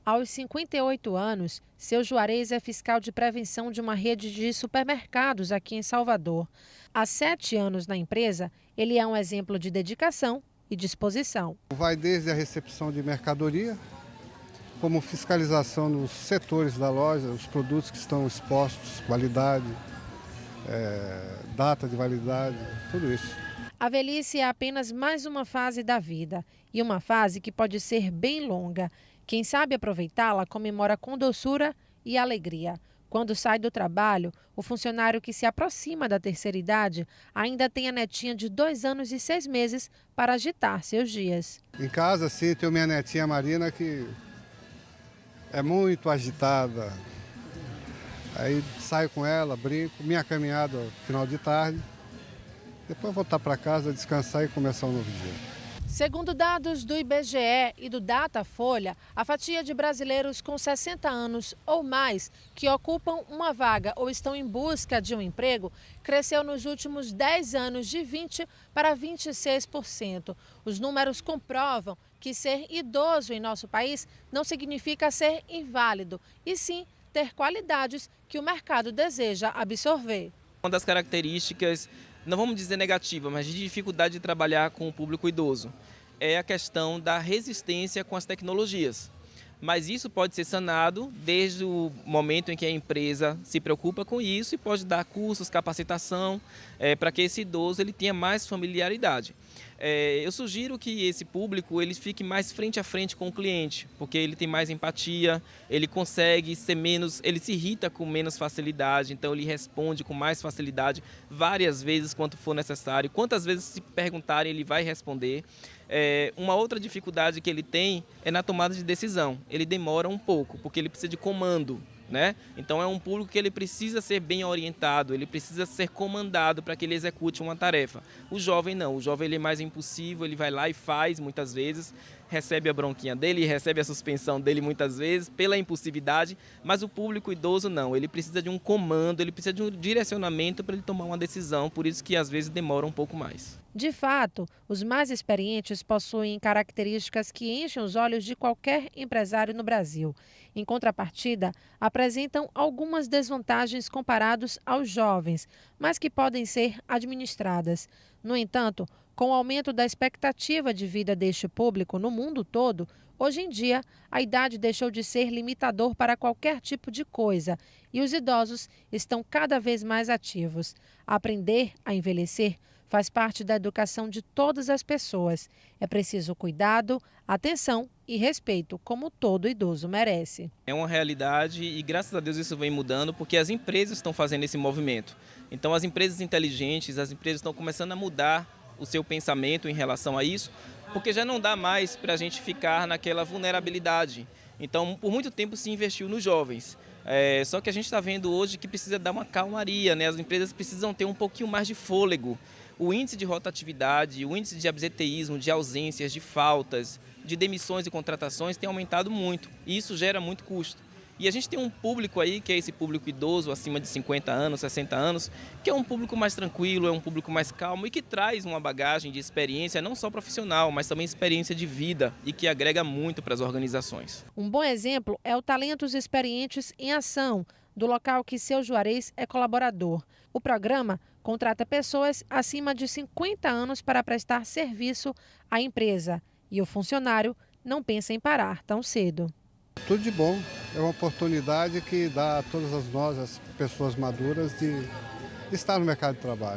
Aos 58 anos, seu Juarez é fiscal de prevenção de uma rede de supermercados aqui em Salvador. Há 7 anos na empresa, ele é um exemplo de dedicação e disposição. Vai desde a recepção de mercadoria, como fiscalização nos setores da loja, os produtos que estão expostos, qualidade, data de validade, tudo isso. A velhice é apenas mais uma fase da vida e uma fase que pode ser bem longa. Quem sabe aproveitá-la comemora com doçura e alegria. Quando sai do trabalho, o funcionário que se aproxima da terceira idade ainda tem a netinha de 2 anos e 6 meses para agitar seus dias. Em casa, sim, tenho minha netinha Marina, que é muito agitada. Aí saio com ela, brinco, minha caminhada no final de tarde. Depois voltar para casa, descansar e começar um novo dia. Segundo dados do IBGE e do Datafolha, a fatia de brasileiros com 60 anos ou mais que ocupam uma vaga ou estão em busca de um emprego cresceu nos últimos 10 anos de 20% para 26%. Os números comprovam que ser idoso em nosso país não significa ser inválido, e sim ter qualidades que o mercado deseja absorver. Uma das características, não vamos dizer negativa, mas de dificuldade de trabalhar com o público idoso, é a questão da resistência com as tecnologias. Mas isso pode ser sanado desde o momento em que a empresa se preocupa com isso e pode dar cursos, capacitação, para que esse idoso ele tenha mais familiaridade. Eu sugiro que esse público ele fique mais frente a frente com o cliente, porque ele tem mais empatia, ele consegue ser menos, ele se irrita com menos facilidade, então ele responde com mais facilidade várias vezes quanto for necessário. Quantas vezes se perguntarem, ele vai responder. Uma outra dificuldade que ele tem é na tomada de decisão. Ele demora um pouco, porque ele precisa de comando, né? Então é um público que ele precisa ser bem orientado, ele precisa ser comandado para que ele execute uma tarefa. O jovem não, o jovem ele é mais impulsivo, ele vai lá e faz muitas vezes, recebe a bronquinha dele, recebe a suspensão dele muitas vezes pela impulsividade, mas o público idoso não, ele precisa de um comando, ele precisa de um direcionamento para ele tomar uma decisão, por isso que às vezes demora um pouco mais. De fato, os mais experientes possuem características que enchem os olhos de qualquer empresário no Brasil. Em contrapartida, apresentam algumas desvantagens comparados aos jovens, mas que podem ser administradas. No entanto, com o aumento da expectativa de vida deste público no mundo todo, hoje em dia, a idade deixou de ser limitador para qualquer tipo de coisa e os idosos estão cada vez mais ativos. Aprender a envelhecer faz parte da educação de todas as pessoas. É preciso cuidado, atenção e respeito, como todo idoso merece. É uma realidade e graças a Deus isso vem mudando porque as empresas estão fazendo esse movimento. Então as empresas inteligentes, as empresas estão começando a mudar o seu pensamento em relação a isso, porque já não dá mais para a gente ficar naquela vulnerabilidade. Então por muito tempo se investiu nos jovens. Só que a gente está vendo hoje que precisa dar uma calmaria, né? As empresas precisam ter um pouquinho mais de fôlego. O índice de rotatividade, o índice de absenteísmo, de ausências, de faltas, de demissões e contratações tem aumentado muito e isso gera muito custo. E a gente tem um público aí, que é esse público idoso, acima de 50 anos, 60 anos, que é um público mais tranquilo, é um público mais calmo e que traz uma bagagem de experiência, não só profissional, mas também experiência de vida e que agrega muito para as organizações. Um bom exemplo é o Talentos Experientes em Ação, do local que seu Juarez é colaborador. O programa contrata pessoas acima de 50 anos para prestar serviço à empresa e o funcionário não pensa em parar tão cedo. Tudo de bom, é uma oportunidade que dá a todas nós, as pessoas maduras, de estar no mercado de trabalho.